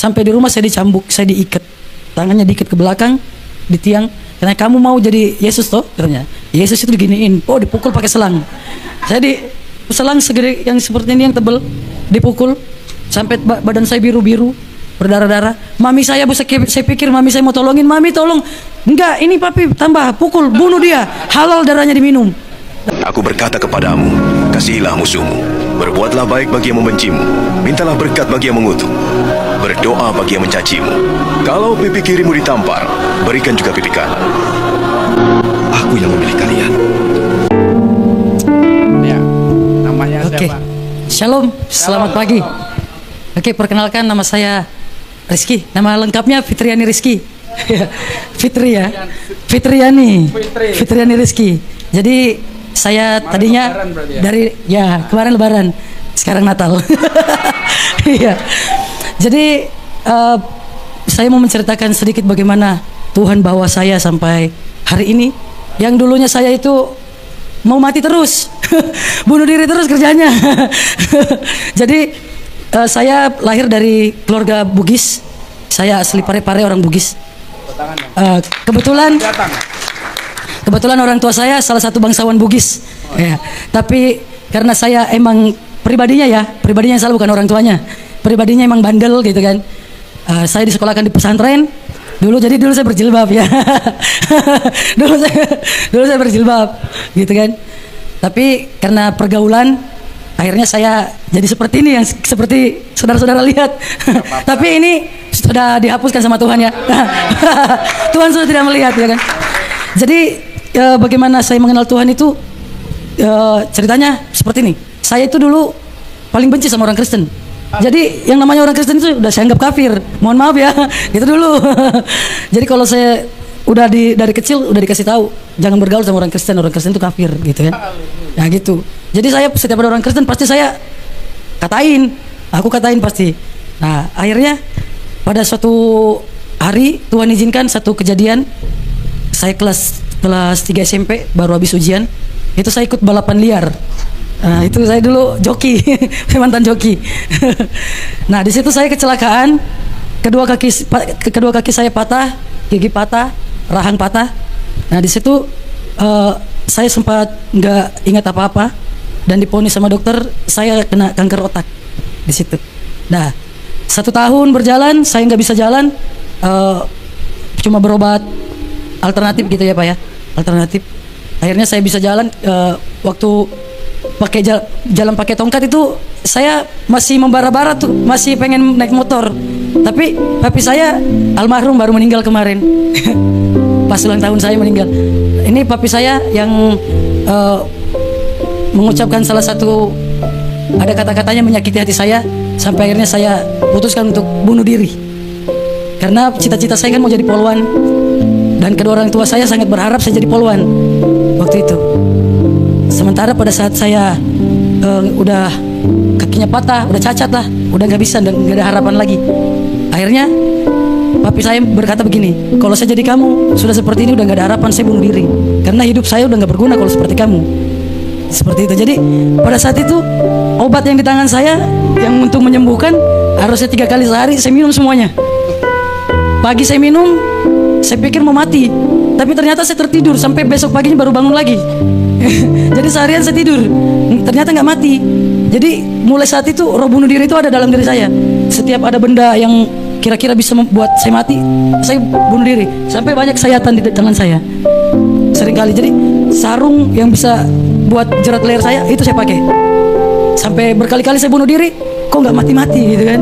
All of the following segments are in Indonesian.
Sampai di rumah saya dicambuk, saya diikat, tangannya diikat ke belakang di tiang. Karena kamu mau jadi Yesus toh, katanya. Yesus itu diginiin, oh dipukul pakai selang. Saya di selang segede yang seperti ini yang tebel, dipukul sampai badan saya biru-biru, berdarah-darah. Mami saya saya pikir mami saya mau tolongin, mami tolong. Enggak, ini papi tambah pukul, bunuh dia, halal darahnya diminum. Aku berkata kepadamu, kasihilah musuhmu, berbuatlah baik bagi yang membencimu, mintalah berkat bagi yang mengutuk, berdoa bagi yang mencacimu. Kalau pipi kirimu ditampar, berikan juga pipi kanan. Aku yang memilih kalian. Ya, namanya siapa? Shalom, selamat pagi. Oke, perkenalkan nama saya Rizky. Nama lengkapnya Fitriani Rizky. Fitri ya, Fitriani Rizky. Jadi saya kemarin tadinya dari kemarin Lebaran, sekarang Natal. Iya. Jadi saya mau menceritakan sedikit bagaimana Tuhan bawa saya sampai hari ini. Yang dulunya saya itu mau mati terus, bunuh diri terus kerjanya. Jadi saya lahir dari keluarga Bugis. Saya asli Parepare, orang Bugis. Kebetulan orang tua saya salah satu bangsawan Bugis. Ya. Tapi karena saya emang pribadinya salah, bukan orang tuanya. Pribadinya emang bandel gitu kan. Saya disekolahkan di pesantren dulu, jadi dulu saya berjilbab ya. dulu saya berjilbab gitu kan. Tapi karena pergaulan akhirnya saya jadi seperti ini yang seperti saudara-saudara lihat. Tapi ini sudah dihapuskan sama Tuhan ya. Tuhan sudah tidak melihat ya kan. Jadi bagaimana saya mengenal Tuhan itu ceritanya seperti ini. Saya itu dulu paling benci sama orang Kristen. Jadi yang namanya orang Kristen itu udah saya anggap kafir. Mohon maaf ya, gitu dulu. Jadi kalau saya udah dari kecil udah dikasih tahu jangan bergaul sama orang Kristen itu kafir gitu kan. Nah gitu. Jadi saya setiap ada orang Kristen pasti saya aku katain pasti. Nah akhirnya pada suatu hari Tuhan izinkan satu kejadian, saya kelas 3 SMP baru habis ujian, itu saya ikut balapan liar. Nah itu saya dulu joki, mantan joki. Nah di situ saya kecelakaan, kedua kaki saya patah, gigi patah, rahang patah. Nah di situ saya sempat nggak ingat apa-apa dan diponis sama dokter saya kena kanker otak di situ. Nah 1 tahun berjalan saya nggak bisa jalan, cuma berobat alternatif gitu ya Pak ya, alternatif. Akhirnya saya bisa jalan. Waktu pakai jalan pakai tongkat itu saya masih membara-bara tuh, masih pengen naik motor. Tapi papi saya almarhum baru meninggal kemarin. Pas ulang tahun saya meninggal. Ini papi saya yang mengucapkan salah satu, ada kata-katanya menyakiti hati saya, sampai akhirnya saya putuskan untuk bunuh diri. Karena cita-cita saya kan mau jadi polwan, dan kedua orang tua saya sangat berharap saya jadi polwan waktu itu. Sementara pada saat saya udah kakinya patah, udah cacat lah, udah nggak bisa dan nggak ada harapan lagi. Akhirnya papi saya berkata begini, kalau saya jadi kamu sudah seperti ini udah nggak ada harapan, saya bunuh diri. Karena hidup saya udah nggak berguna kalau seperti kamu. Seperti itu. Jadi pada saat itu obat yang di tangan saya yang untuk menyembuhkan harusnya 3 kali sehari saya minum semuanya. Pagi saya minum, saya pikir mau mati, tapi ternyata saya tertidur sampai besok paginya baru bangun lagi. Jadi seharian saya tidur, ternyata nggak mati. Jadi mulai saat itu roh bunuh diri itu ada dalam diri saya. Setiap ada benda yang kira-kira bisa membuat saya mati, saya bunuh diri. Sampai banyak sayatan di tangan saya, seringkali. Jadi sarung yang bisa buat jerat leher saya itu saya pakai. Sampai berkali-kali saya bunuh diri, kok nggak mati-mati gitu kan.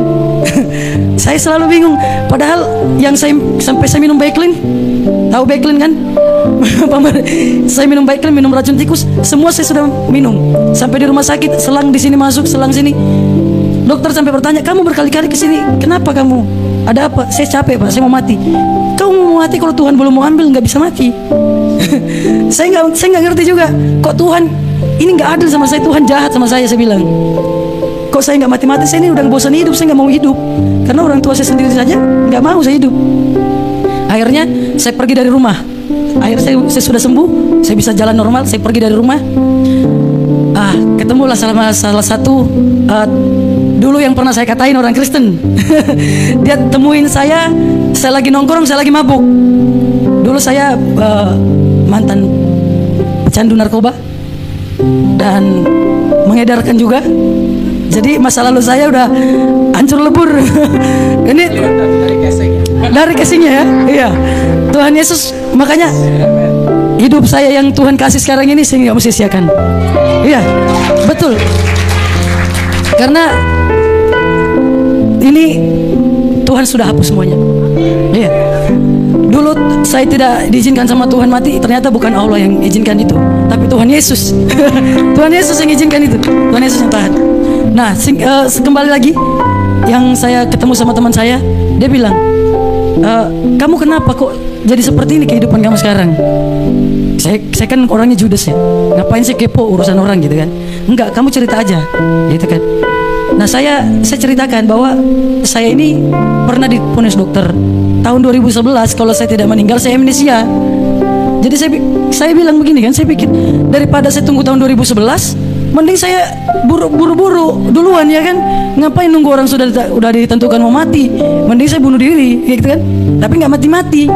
Saya selalu bingung. Padahal yang sampai saya minum Baiklin, tahu Baiklin kan? Saya minum Baiklin, minum racun tikus, semua saya sudah minum. Sampai di rumah sakit, selang di sini masuk, selang sini. Dokter sampai bertanya, kamu berkali-kali ke sini, kenapa kamu? Ada apa? Saya capek Pak, saya mau mati. Kamu mau mati kalau Tuhan belum mau ambil, nggak bisa mati. Saya nggak ngerti juga. Kok Tuhan ini nggak adil sama saya? Tuhan jahat sama saya bilang. Kok saya nggak mati-mati? Saya ini udah bosan hidup, saya nggak mau hidup. Karena orang tua saya sendiri saja nggak mau saya hidup. Akhirnya saya pergi dari rumah. Akhirnya saya sudah sembuh, saya bisa jalan normal. Saya pergi dari rumah. Ketemulah salah satu dulu yang pernah saya katain orang Kristen. Dia temuin saya lagi nongkrong, saya lagi mabuk. Dulu saya mantan pecandu narkoba dan mengedarkan juga. Jadi masa lalu saya udah hancur lebur. Ini dari casingnya ya. Iya. Tuhan Yesus, makanya hidup saya yang Tuhan kasih sekarang ini saya nggak mesti sia-siakan. Iya, betul. Karena ini Tuhan sudah hapus semuanya. Iya. Dulu saya tidak diizinkan sama Tuhan mati, ternyata bukan Allah yang izinkan itu, tapi Tuhan Yesus. Tuhan Yesus yang izinkan itu. Tuhan Yesus yang tahan. Nah, kembali lagi, yang saya ketemu sama teman saya, dia bilang, kamu kenapa kok jadi seperti ini kehidupan kamu sekarang? Saya kan orangnya judes ya, ngapain sih kepo urusan orang gitu kan? Enggak, kamu cerita aja, gitu kan? Nah, saya ceritakan bahwa saya ini pernah divonis dokter tahun 2011, kalau saya tidak meninggal saya amnesia. Jadi saya bilang begini kan, saya pikir daripada saya tunggu tahun 2011, mending saya buru-buru duluan ya kan. Ngapain nunggu orang udah ditentukan mau mati, mending saya bunuh diri gitu kan. Tapi nggak mati-mati.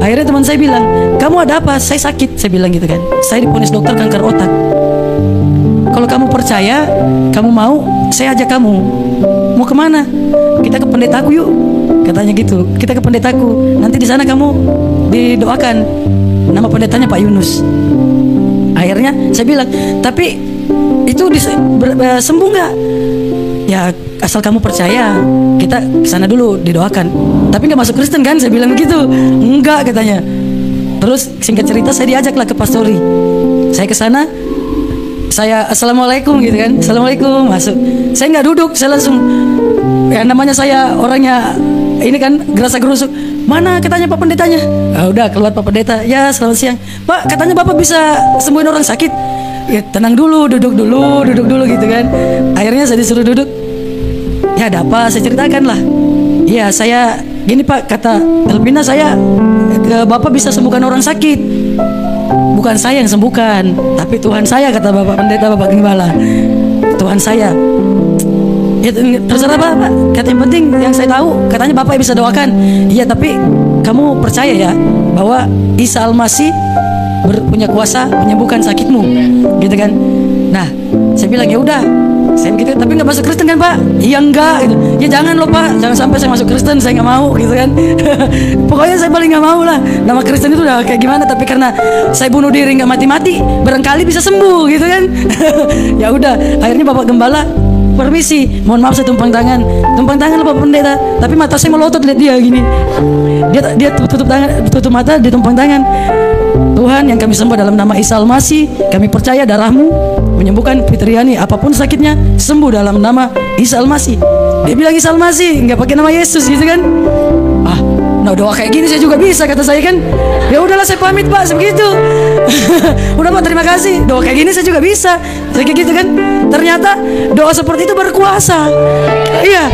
Akhirnya teman saya bilang, kamu ada apa? Saya sakit, saya bilang gitu kan. Saya divonis dokter kanker otak. Kalau kamu percaya, kamu mau, saya ajak kamu. Mau kemana? Kita ke pendetaku yuk, katanya gitu. Kita ke pendetaku. Nanti di sana kamu didoakan. Nama pendetanya Pak Yunus. Akhirnya saya bilang, tapi itu sembuh nggak? Ya asal kamu percaya, kita kesana dulu didoakan. Tapi nggak masuk Kristen kan? Saya bilang begitu. Enggak katanya. Terus singkat cerita saya diajaklah ke pastori. Saya kesana, saya assalamualaikum gitu kan. Assalamualaikum, masuk. Saya nggak duduk, saya langsung, ya namanya saya orangnya ini kan gerasa gerusuk. Mana katanya Pak Pendetanya? Udah keluar Pak Pendeta. Ya selamat siang Pak, katanya Bapak bisa sembuhin orang sakit. Ya tenang dulu, duduk dulu gitu kan. Akhirnya saya disuruh duduk. Ya ada apa? Saya ceritakan lah. Iya saya gini Pak, kata Elvina, saya Bapak bisa sembuhkan orang sakit. Bukan saya yang sembuhkan, tapi Tuhan saya, kata Bapak Pendeta, Bapak Gembala. Tuhan saya. Ya terserah Bapak, kata yang penting yang saya tahu, katanya Bapak bisa doakan. Iya tapi kamu percaya ya bahwa Isa Al-Masih punya kuasa menyembuhkan sakitmu, gitu kan? Nah, saya bilang ya udah, saya begitu, tapi nggak masuk Kristen kan Pak? Iya enggak, gitu. Ya jangan loh Pak, jangan sampai saya masuk Kristen, saya nggak mau, gitu kan? Pokoknya saya paling nggak mau lah. Nama Kristen itu udah kayak gimana, tapi karena saya bunuh diri nggak mati-mati, barangkali bisa sembuh, gitu kan? Ya udah, akhirnya Bapak Gembala, permisi, mohon maaf saya tumpang tangan loh Pak Pendeta, tapi mata saya melotot lihat dia gini. Dia tutup tangan, tutup mata, dia tumpang tangan. Tuhan yang kami sembah dalam nama Isa Al-Masih, kami percaya darahmu menyembuhkan Fitriani apapun sakitnya, sembuh dalam nama Isa Al-Masih. Dia bilang Isa Al-Masih, nggak pakai nama Yesus gitu kan. Nah doa kayak gini saya juga bisa, kata saya kan. Ya udahlah saya pamit Pak, sebegitu. Udah Pak, terima kasih. Doa kayak gini saya juga bisa, saya kayak gitu kan. Ternyata doa seperti itu berkuasa. Iya,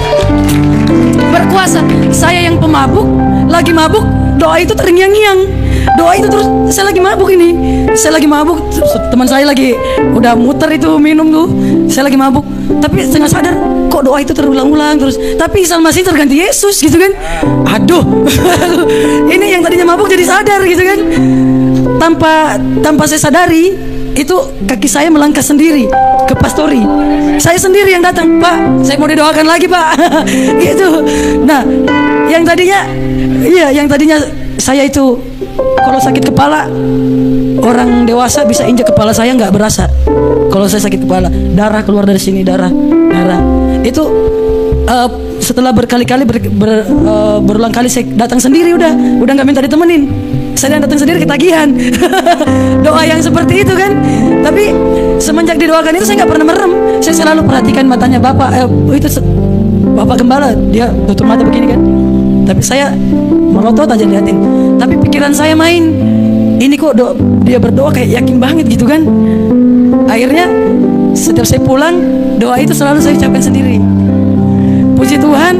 berkuasa. Saya yang pemabuk, lagi mabuk, doa itu terngiang-ngiang. Doa itu terus, saya lagi mabuk ini. Saya lagi mabuk, teman saya lagi udah muter itu minum tuh. Saya lagi mabuk, tapi setengah sadar kok doa itu terulang-ulang terus. Tapi Isa Al-Masih terganti Yesus gitu kan. Aduh. Ini yang tadinya mabuk jadi sadar gitu kan. Tanpa saya sadari, itu kaki saya melangkah sendiri ke pastori. Saya sendiri yang datang, Pak, saya mau didoakan lagi Pak. Gitu. Nah, yang tadinya saya itu kalau sakit kepala, orang dewasa bisa injak kepala saya nggak berasa. Kalau saya sakit kepala, darah keluar dari sini, darah. Itu setelah berkali-kali berulang kali saya datang sendiri, udah nggak minta ditemenin. Saya datang sendiri ketagihan. Doa yang seperti itu kan. Tapi semenjak didoakan itu saya nggak pernah merem. Saya selalu perhatikan matanya Bapak. Itu Bapak Gembala, dia tutup mata begini kan. Tapi saya melotot aja liatin. Tapi pikiran saya main, ini kok dia berdoa kayak yakin banget gitu kan. Akhirnya setiap saya pulang, doa itu selalu saya ucapkan sendiri. Puji Tuhan,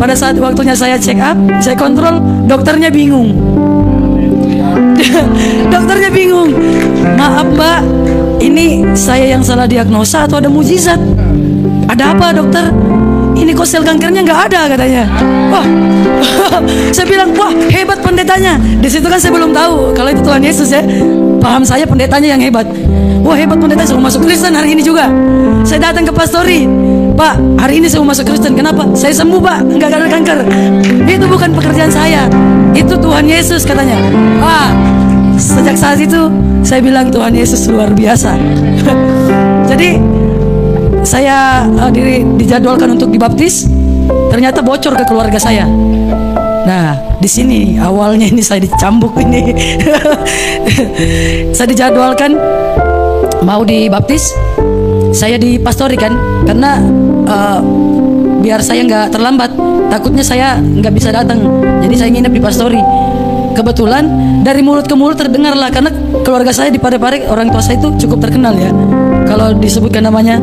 pada saat waktunya saya check up, saya kontrol, dokternya bingung. Dokternya bingung. Maaf Mbak, ini saya yang salah diagnosa atau ada mujizat? Ada apa dokter? ini kok sel kankernya nggak ada katanya. Wah, saya bilang wah hebat pendetanya. Di situ kan saya belum tahu kalau itu Tuhan Yesus ya. Paham saya pendetanya yang hebat. Wah hebat pendeta, saya mau masuk Kristen hari ini juga. Saya datang ke pastori, Pak hari ini saya mau masuk Kristen. Kenapa? Saya sembuh Pak, nggak ada kanker. Itu bukan pekerjaan saya, itu Tuhan Yesus katanya. Wah, sejak saat itu saya bilang Tuhan Yesus luar biasa. Jadi saya dijadwalkan untuk dibaptis, ternyata bocor ke keluarga saya. Nah, di sini awalnya ini saya dicambuk ini. Saya dijadwalkan mau dibaptis, saya dipastori kan, karena biar saya nggak terlambat, takutnya saya nggak bisa datang, jadi saya nginep di pastori. Kebetulan dari mulut ke mulut terdengar lah, karena keluarga saya di Parepare, orang tua saya itu cukup terkenal ya. Kalau disebutkan namanya,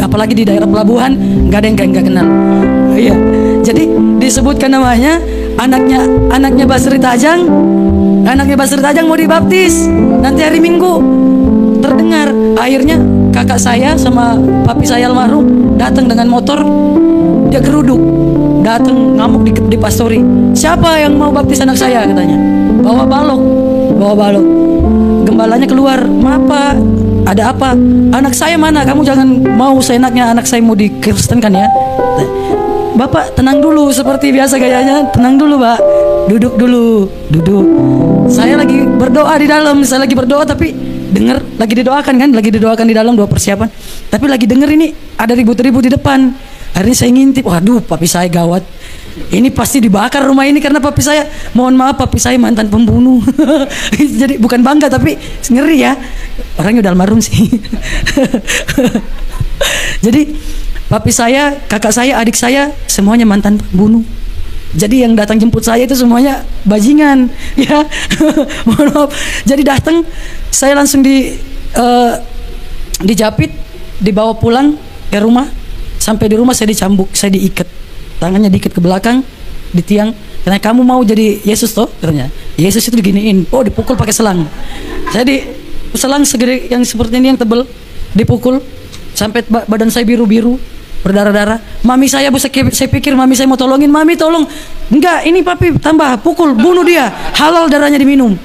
apalagi di daerah pelabuhan, nggak ada yang nggak kenal. Iya, jadi disebutkan namanya, anaknya Basri Tajang mau dibaptis nanti hari Minggu. Terdengar, akhirnya kakak saya sama papi saya almarhum datang dengan motor, dia geruduk, datang ngamuk di pastori. Siapa yang mau baptis anak saya katanya? Bawa balok. Gembalanya keluar, "Apa? Ada apa? Anak saya mana? Kamu jangan mau seenaknya anak saya mau dikristenkan ya." "Bapak tenang dulu," seperti biasa gayanya. "Tenang dulu Pak, duduk dulu, duduk. Saya lagi berdoa di dalam, tapi dengar lagi didoakan di dalam, doa persiapan. Tapi lagi dengar ini ada ribut-ribut di depan. Hari ini saya ngintip, waduh papi saya gawat. Ini pasti dibakar rumah ini karena papi saya, mohon maaf papi saya mantan pembunuh." Jadi bukan bangga tapi ngeri ya. Orangnya udah almarhum sih. Jadi papi saya, kakak saya, adik saya semuanya mantan pembunuh. Jadi yang datang jemput saya itu semuanya bajingan, ya. Mohon maaf. Jadi datang, saya langsung dijapit, dibawa pulang ke rumah. Sampai di rumah saya dicambuk, saya diikat, tangannya diikat ke belakang, di tiang. Karena kamu mau jadi Yesus toh, katanya. Yesus itu diginiin, oh dipukul pakai selang. Saya selang segede yang seperti ini yang tebel, dipukul sampai badan saya biru-biru, berdarah-darah. Mami saya saya pikir mami saya mau tolongin, "Mami tolong." "Enggak, ini papi tambah pukul, bunuh dia, halal darahnya diminum."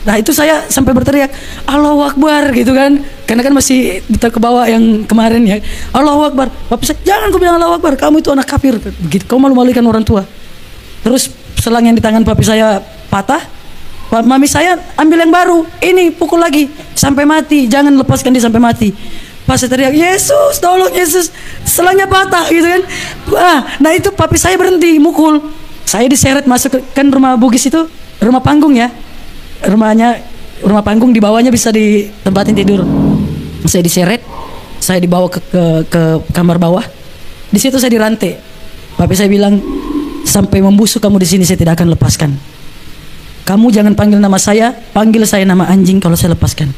Nah itu saya sampai berteriak Allahu Akbar gitu kan, karena kan masih ke bawah yang kemarin ya. Allahu Akbar. Papi saya, "Jangan kau bilang Allahu Akbar, kamu itu anak kafir begitu, kau malu-malukan orang tua." Terus selang yang di tangan papi saya patah, mami saya ambil yang baru, ini pukul lagi sampai mati, jangan lepaskan dia sampai mati. Pas saya teriak, "Yesus, tolong Yesus," selangnya patah gitu kan. Nah itu papi saya berhenti mukul. Saya diseret masuk kan rumah Bugis itu rumah panggung ya. Rumah panggung, di bawahnya bisa ditempatin tidur. Saya diseret, saya dibawa ke kamar bawah. Di situ saya dirantai. Papi saya bilang, "Sampai membusuk kamu di sini saya tidak akan lepaskan. Kamu jangan panggil nama saya, panggil saya nama anjing kalau saya lepaskan."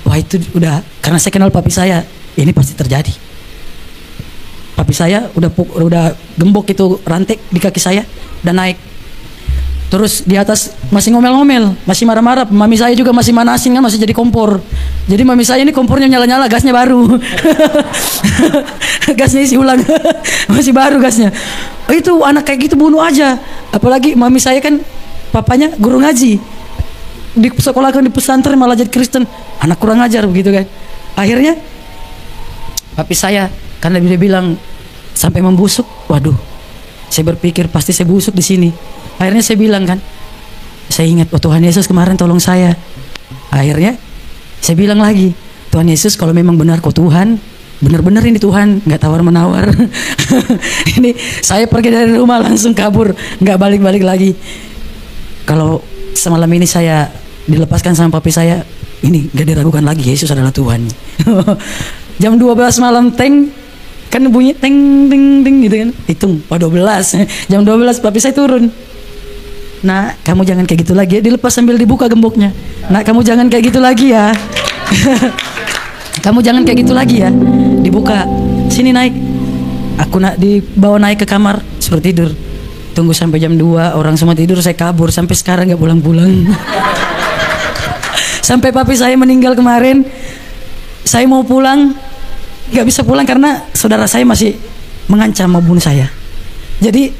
Wah itu udah, karena saya kenal papi saya, ini pasti terjadi. Papi saya udah gembok itu rantai di kaki saya dan naik. Terus di atas masih ngomel-ngomel, masih marah-marah. Mami saya juga masih manasin kan, masih jadi kompor. Jadi mami saya ini kompornya nyala-nyala, gasnya baru. Gasnya isi ulang. Masih baru gasnya. Oh, itu anak kayak gitu bunuh aja. Apalagi mami saya kan papanya guru ngaji. Di sekolah kan di pesantren malah jadi Kristen. Anak kurang ajar begitu kan. Akhirnya papi saya karena dia bilang sampai membusuk. Waduh. Saya berpikir pasti saya busuk di sini. Akhirnya saya bilang kan, saya ingat, "Oh Tuhan Yesus kemarin tolong saya." Akhirnya saya bilang lagi, "Tuhan Yesus kalau memang benar kau Tuhan, benar-benar ini Tuhan, nggak tawar-menawar." Ini saya pergi dari rumah langsung kabur, nggak balik-balik lagi. Kalau semalam ini saya dilepaskan sama papi saya, ini nggak diragukan lagi, Yesus adalah Tuhan. Jam 12 malam kan bunyi ting ting ting gitu kan, hitung 12. Jam 12 papi saya turun. "Nah kamu jangan kayak gitu lagi ya," dilepas sambil dibuka gemboknya. "Nah kamu jangan kayak gitu lagi ya." "Kamu jangan kayak gitu lagi ya." Dibuka, "Sini naik." Aku dibawa naik ke kamar, suruh tidur. Tunggu sampai jam 2, orang semua tidur, saya kabur sampai sekarang nggak pulang-pulang. Sampai papi saya meninggal kemarin, saya mau pulang nggak bisa pulang karena saudara saya masih mengancam mau bunuh saya. Jadi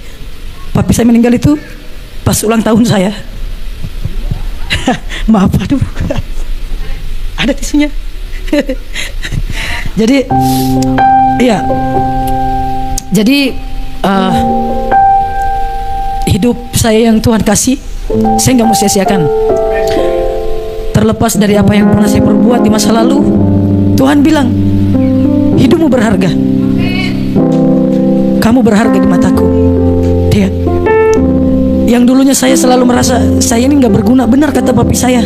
papi saya meninggal itu pas ulang tahun saya. Maaf, aduh. Ada tisunya. Jadi iya. Jadi hidup saya yang Tuhan kasih, saya nggak mau sia-siakan. Terlepas dari apa yang pernah saya perbuat di masa lalu, Tuhan bilang, hidupmu berharga. Kamu berharga di mataku. Dia. Yang dulunya saya selalu merasa saya ini nggak berguna. Benar kata papi saya.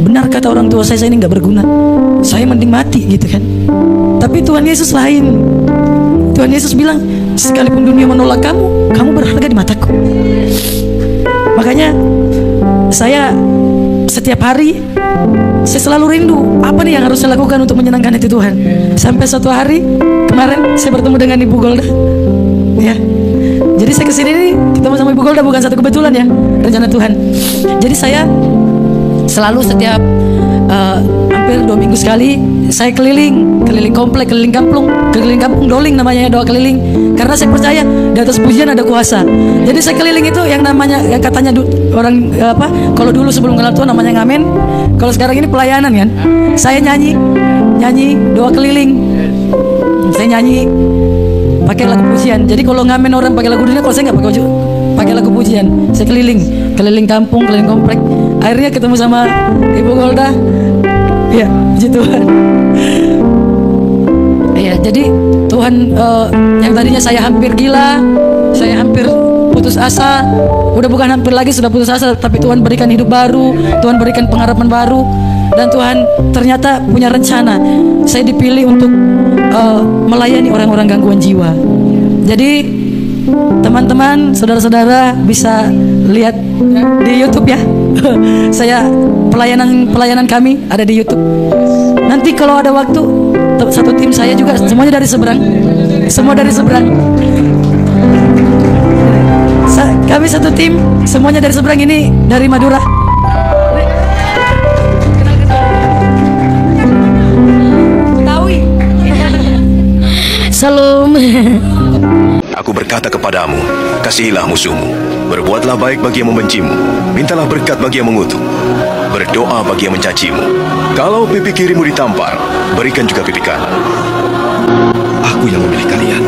Benar kata orang tua saya ini nggak berguna. Saya mending mati gitu kan. Tapi Tuhan Yesus lain. Tuhan Yesus bilang, sekalipun dunia menolak kamu, kamu berharga di mataku. Makanya saya setiap hari saya selalu rindu apa nih yang harus saya lakukan untuk menyenangkan hati Tuhan. Sampai suatu hari kemarin saya bertemu dengan Ibu Golda, ya. Jadi saya kesini nih ketemu sama Ibu Golda bukan satu kebetulan ya, rencana Tuhan. Jadi saya selalu setiap hampir 2 minggu sekali saya keliling komplek, keliling kampung doling namanya, doa keliling. Karena saya percaya di atas pujian ada kuasa. Jadi saya keliling itu yang namanya, yang katanya orang kalau dulu sebelum kenal Tuhan namanya ngamen. Kalau sekarang ini pelayanan kan. Saya nyanyi doa keliling. Saya nyanyi pakai lagu pujian. Jadi kalau ngamen orang pakai lagu dunia, kalau saya nggak pakai lagu pujian. Saya keliling kampung, keliling komplek. Akhirnya ketemu sama Ibu Golda. Ya, puji Tuhan. Ya, jadi Tuhan yang tadinya saya hampir gila, saya hampir putus asa, udah bukan hampir lagi, sudah putus asa, tapi Tuhan berikan hidup baru, Tuhan berikan pengharapan baru, dan Tuhan ternyata punya rencana. Saya dipilih untuk melayani orang-orang gangguan jiwa. Jadi teman-teman, saudara-saudara bisa lihat di YouTube ya. Saya pelayanan kami ada di YouTube. Nanti kalau ada waktu, satu tim saya juga semuanya dari seberang. Semua dari seberang. Kami satu tim, semuanya dari seberang, ini dari Madura. Betawi. Salam. Aku berkata kepadamu, kasihilah musuhmu, berbuatlah baik bagi yang membencimu, mintalah berkat bagi yang mengutuk, berdoa bagi yang mencacimu. Kalau pipi kirimu ditampar, berikan juga pipi kanan. Aku yang memilih kalian.